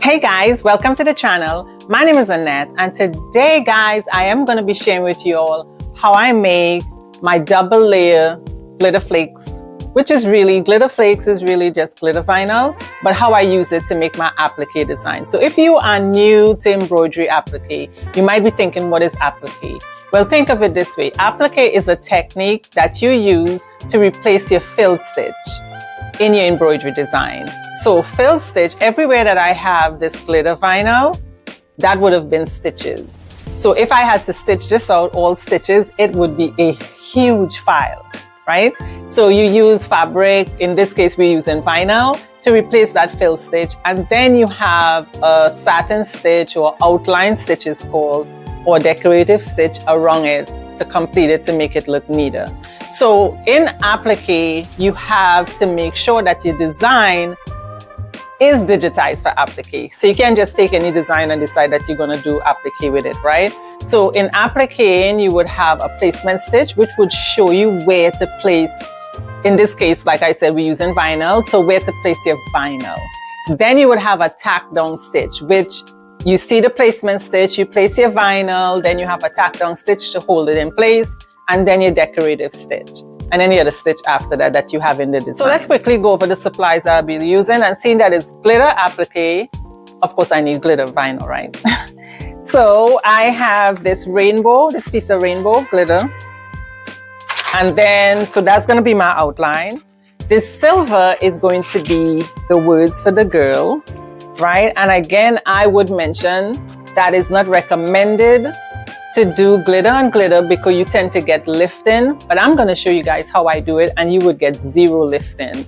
Hey guys, welcome to the channel. My name is Annette, and today guys, I am going to be sharing with you all how I make my double layer glitter flakes, which is really, glitter flakes is really just glitter vinyl, but how I use it to make my applique design. So if you are new to embroidery applique, you might be thinking, what is applique? Well, think of it this way. Applique is a technique that you use to replace your fill stitch in your embroidery design. So fill stitch, everywhere that I have this glitter vinyl, that would have been stitches. So if I had to stitch this out, all stitches, it would be a huge file, right? So you use fabric, in this case we're using vinyl, to replace that fill stitch. And then you have a satin stitch or outline stitch is called, or decorative stitch around it to complete it, to make it look neater. So in applique, you have to make sure that your design is digitized for applique. So you can't just take any design and decide that you're going to do applique with it, right? So in applique, you would have a placement stitch, which would show you where to place. In this case, like I said, we're using vinyl, so where to place your vinyl. Then you would have a tack down stitch, which you see the placement stitch, you place your vinyl, then you have a tack down stitch to hold it in place, and then your decorative stitch. And any other stitch after that that you have in the design. So let's quickly go over the supplies I'll be using, and seeing that it's glitter applique, of course I need glitter vinyl, right? So I have this rainbow, this piece of rainbow glitter. And then, so that's gonna be my outline. This silver is going to be the words for the girl, right? And again, I would mention that is not recommended to do glitter on glitter because you tend to get lifting, but I'm going to show you guys how I do it and you would get zero lifting.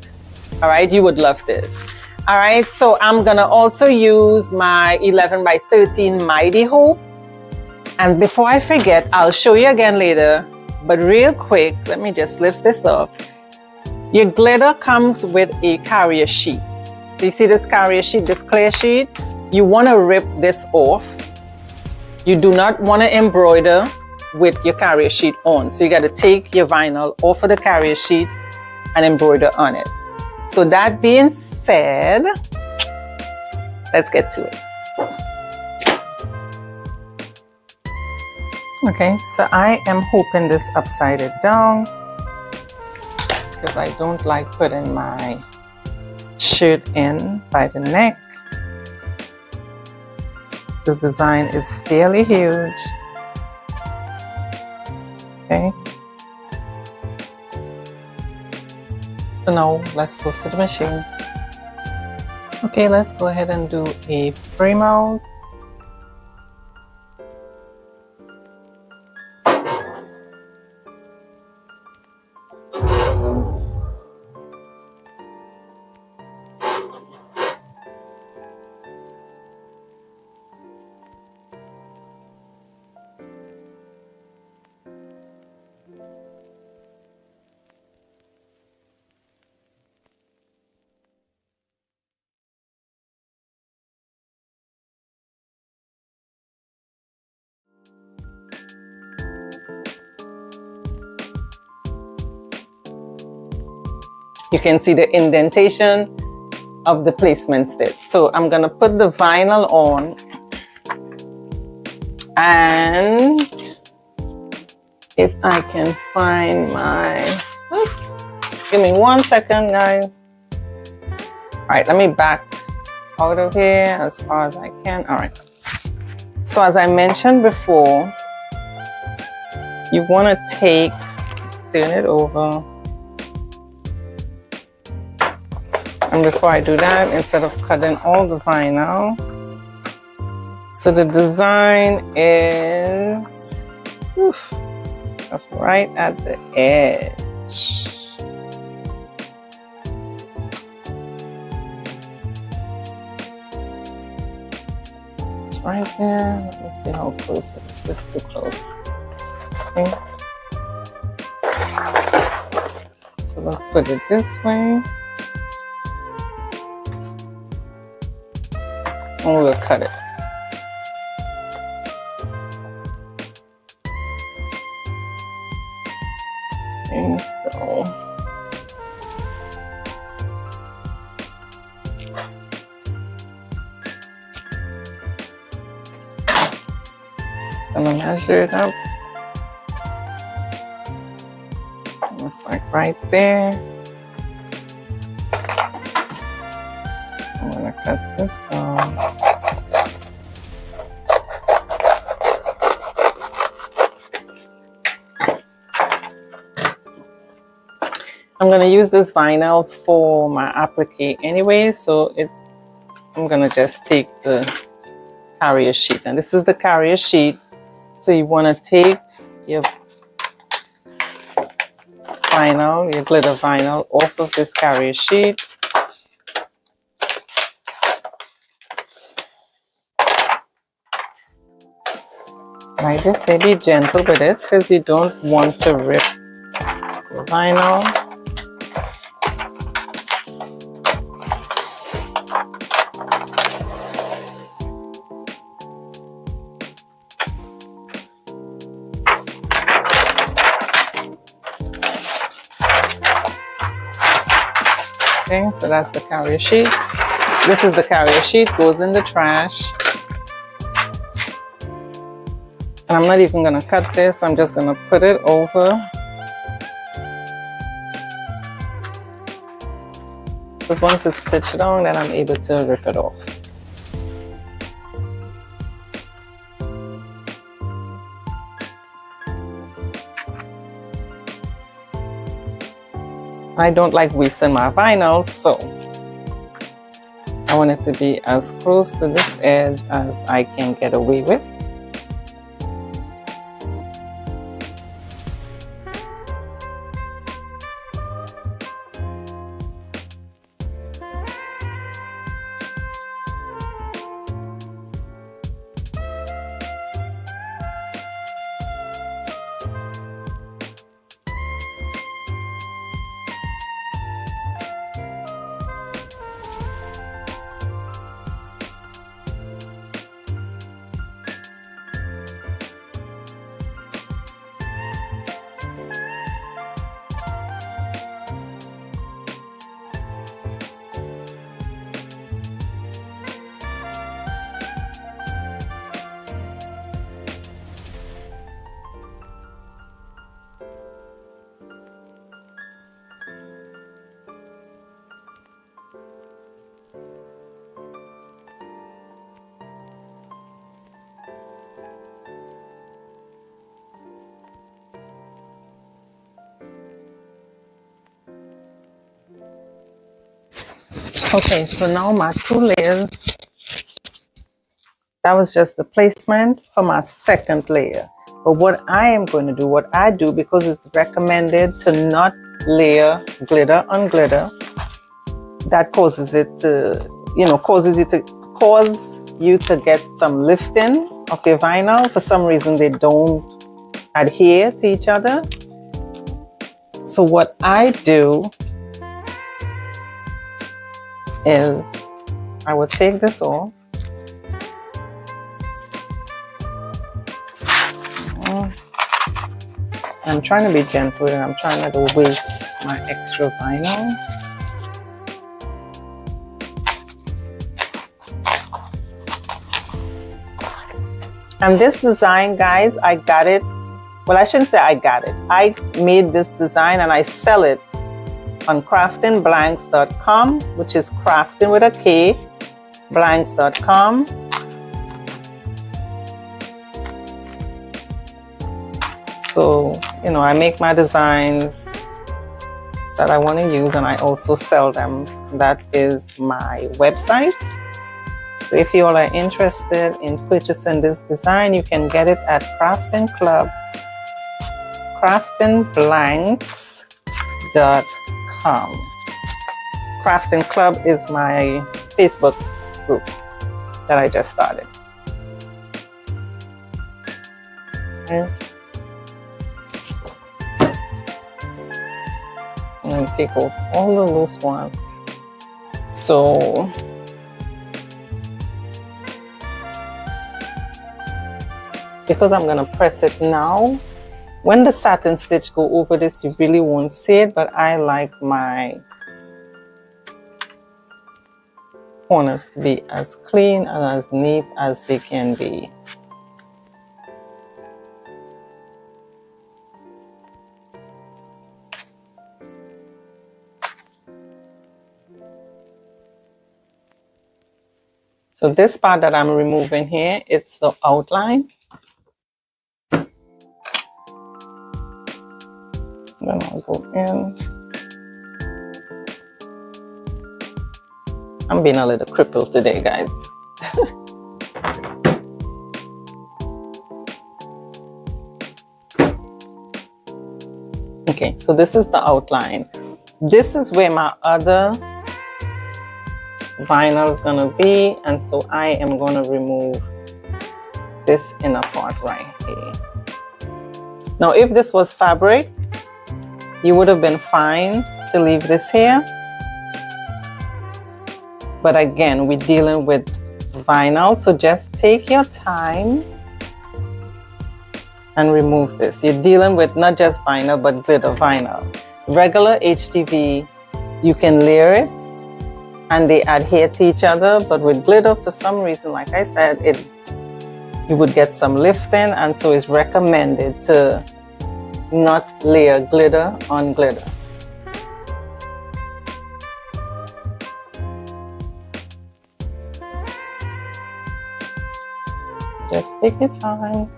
All right, you would love this. All right, so I'm going to also use my 11 by 13 Mighty Hope. And before I forget, I'll show you again later, but real quick, let me just lift this up. Your glitter comes with a carrier sheet. So you see this carrier sheet, this clear sheet? You want to rip this off. You do not want to embroider with your carrier sheet on. So you got to take your vinyl off of the carrier sheet and embroider on it. So that being said, let's get to it. Okay, so I am hooping this upside down because I don't like putting my shirt in by the neck. The design is fairly huge. Okay. So now let's go to the machine. Okay, let's go ahead and do a frame out. You can see the indentation of the placement stitch. So I'm gonna put the vinyl on, and if I can find my, give me 1 second guys. All right, let me back out of here as far as I can. All right, so as I mentioned before, you wanna turn it over. And before I do that, instead of cutting all the vinyl, so the design is, that's right at the edge. So it's right there. Let me see how close it is. This is too close. Okay. So let's put it this way. And we'll cut it. And so gonna measure it up. It's like right there. I'm gonna cut this down. I'm gonna use this vinyl for my applique anyway, so I'm gonna just take the carrier sheet, and this is the carrier sheet. So you wanna take your vinyl, your glitter vinyl, off of this carrier sheet. Like I say, be gentle with it because you don't want to rip the vinyl. Okay, so that's the carrier sheet. This is the carrier sheet, goes in the trash. And I'm not even gonna cut this, I'm just gonna put it over. Because once it's stitched on, then I'm able to rip it off. I don't like wasting my vinyl, so I want it to be as close to this edge as I can get away with. Okay, so now my 2 layers, that was just the placement for my second layer. But what I am going to do, what I do, because it's recommended to not layer glitter on glitter, that causes it to, cause you to get some lifting of your vinyl. For some reason, they don't adhere to each other. So what I do is I will take this off. I'm trying to be gentle and I'm trying not to waste my extra vinyl. And this design, guys, I got it. Well, I shouldn't say I got it. I made this design and I sell it on craftingblanks.com, which is crafting with a K, blanks.com. So, I make my designs that I want to use and I also sell them. That is my website. So if you all are interested in purchasing this design, you can get it at craftingblanks.com. Crafting Club is my Facebook group that I just started. Okay. I'm going to take off all the loose ones. So because I'm going to press it now, when the satin stitch go over this, you really won't see it, but I like my corners to be as clean and as neat as they can be. So this part that I'm removing here, it's the outline. Then I'll go in. I'm being a little crippled today, guys. Okay, so this is the outline. This is where my other vinyl is gonna be, and so I am gonna remove this inner part right here. Now, if this was fabric, you would have been fine to leave this here. But again, we're dealing with vinyl, so just take your time and remove this. You're dealing with not just vinyl, but glitter vinyl. Regular HDV, you can layer it and they adhere to each other, but with glitter, for some reason, like I said, you would get some lifting, and so it's recommended to not layer glitter on glitter. Just take your time.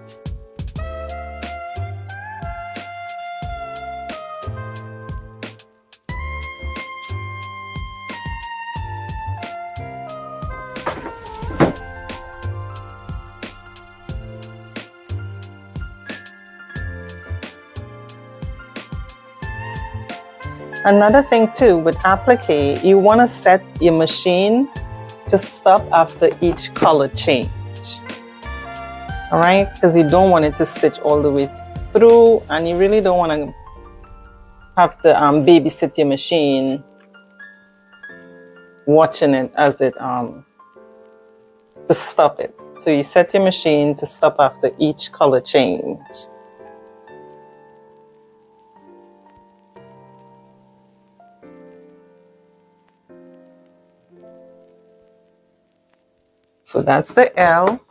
Another thing too with applique, you want to set your machine to stop after each color change. All right, because you don't want it to stitch all the way through, and you really don't want to have to babysit your machine, watching it as it to stop it. So you set your machine to stop after each color change. So that's the L.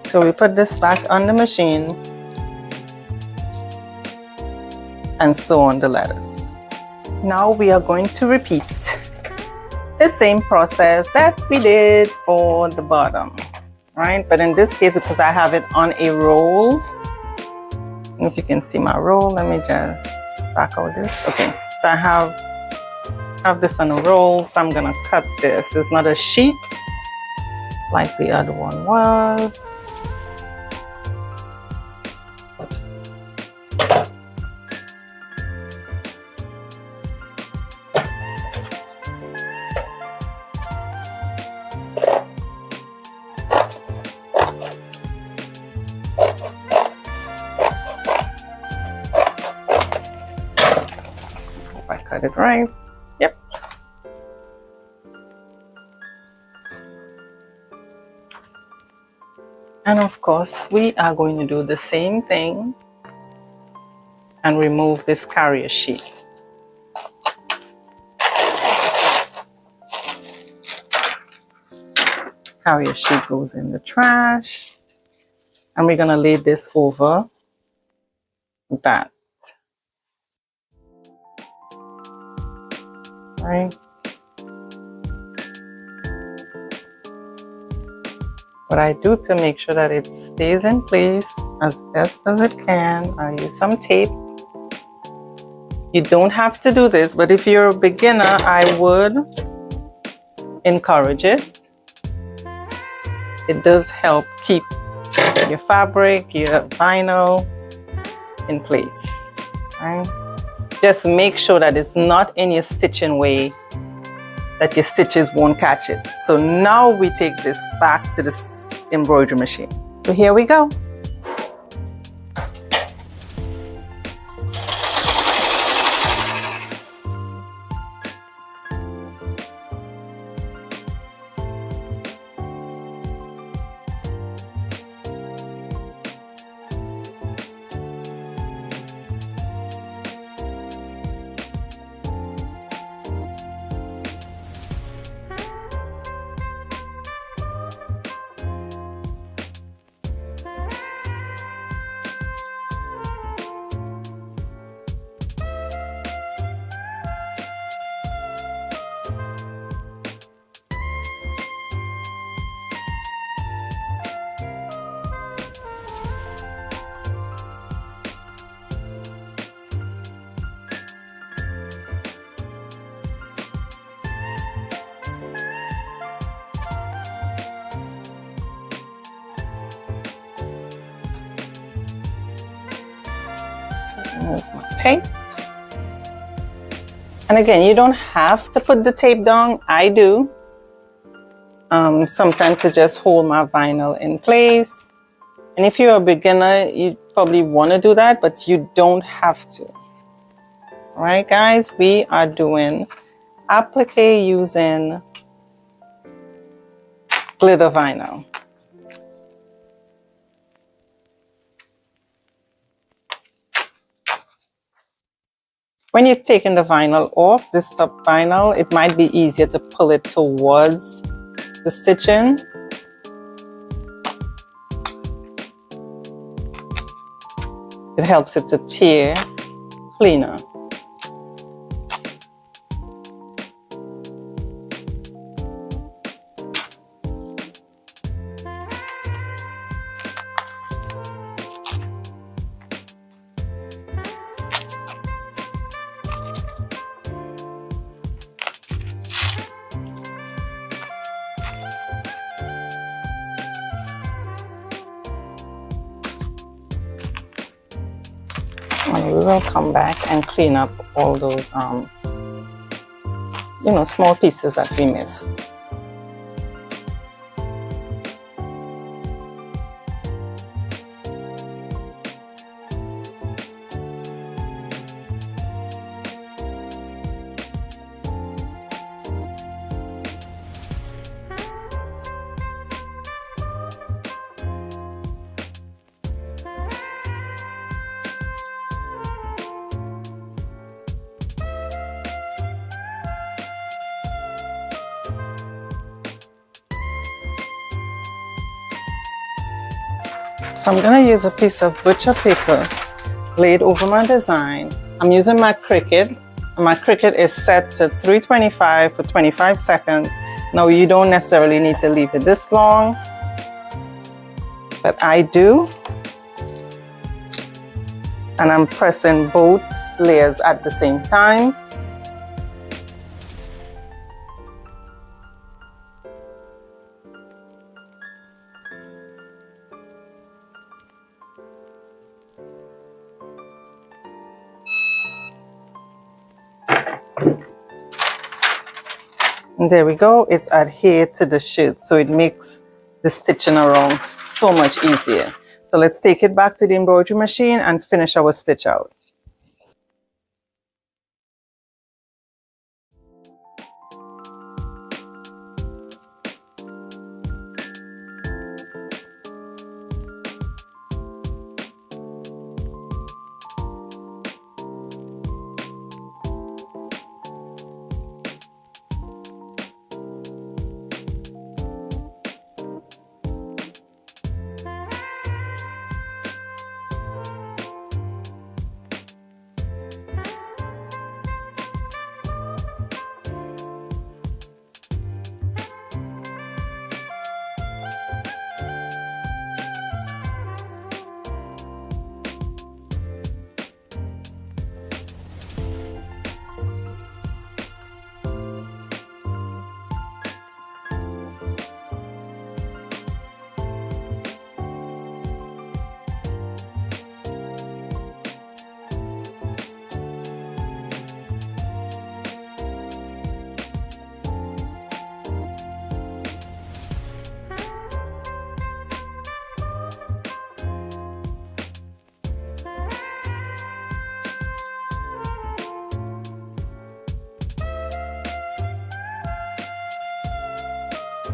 So we put this back on the machine and sew on the letters. Now we are going to repeat the same process that we did for the bottom, right? But in this case, because I have it on a roll, if you can see my roll, let me just back out this. Okay, so I have this on a roll, so I'm gonna cut this. It's not a sheet like the other one was. Cut it right. Yep. And of course, we are going to do the same thing and remove this carrier sheet. Carrier sheet goes in the trash, and we're going to lay this over that. Right. What I do to make sure that it stays in place as best as it can, I use some tape. You don't have to do this, but if you're a beginner, I would encourage it. it does help keep your fabric, your vinyl in place. Right? Just make sure that it's not in your stitching way, that your stitches won't catch it. So now we take this back to this embroidery machine. So here we go. Remove my tape. And again, you don't have to put the tape down. I do. Sometimes to just hold my vinyl in place. And if you're a beginner, you probably want to do that, but you don't have to. All right, guys, we are doing applique using glitter vinyl. When you're taking the vinyl off, this top vinyl, it might be easier to pull it towards the stitching. It helps it to tear cleaner. And we will come back and clean up all those, small pieces that we missed. So I'm going to use a piece of butcher paper laid over my design. I'm using my Cricut, and my Cricut is set to 325 for 25 seconds. Now you don't necessarily need to leave it this long, but I do. And I'm pressing both layers at the same time. And there we go, it's adhered to the shirt, so it makes the stitching around so much easier. So let's take it back to the embroidery machine and finish our stitch out.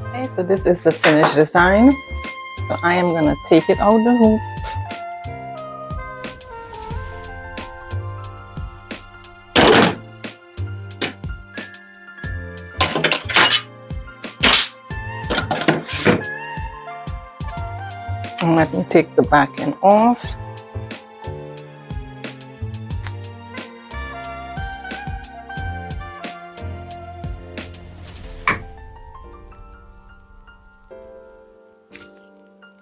Okay, so this is the finished design. So I am gonna take it out the hoop. And let me take the back end off.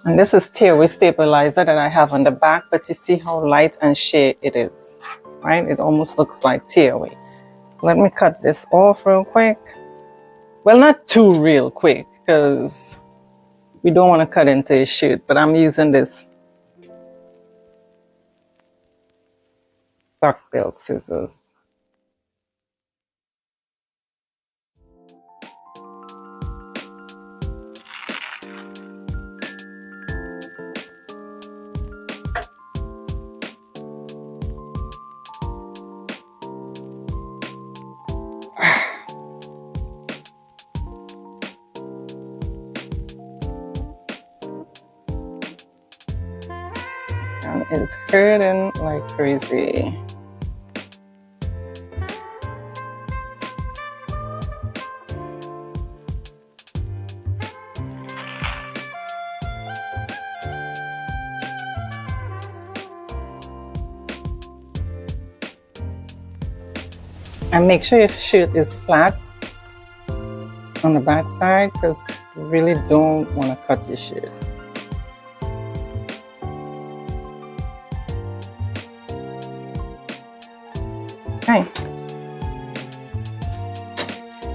And this is tearaway stabilizer that I have on the back, but you see how light and sheer it is, right? It almost looks like tearaway. Let me cut this off real quick. Well, not too real quick, because we don't want to cut into a shirt, but I'm using this duckbill scissors. And it's hurting like crazy. And make sure your shirt is flat on the back side, because you really don't want to cut your shirt. Okay.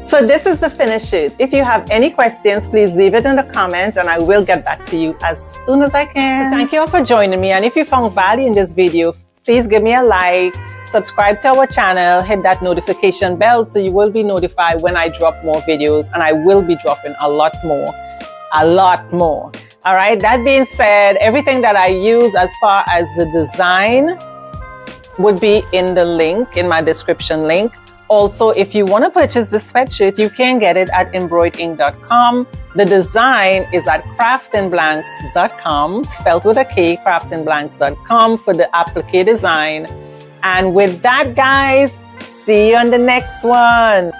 So this is the finished shirt. If you have any questions, please leave it in the comments and I will get back to you as soon as I can. So thank you all for joining me. And if you found value in this video, please give me a like, subscribe to our channel, hit that notification bell so you will be notified when I drop more videos, and I will be dropping a lot more. All right. That being said, everything that I use as far as the design would be in the link, in my description link. Also, if you want to purchase this sweatshirt, you can get it at embroidered.com. The design is at craftinblanks.com, spelled with a K, craftinblanks.com for the applique design. And with that, guys, see you on the next one.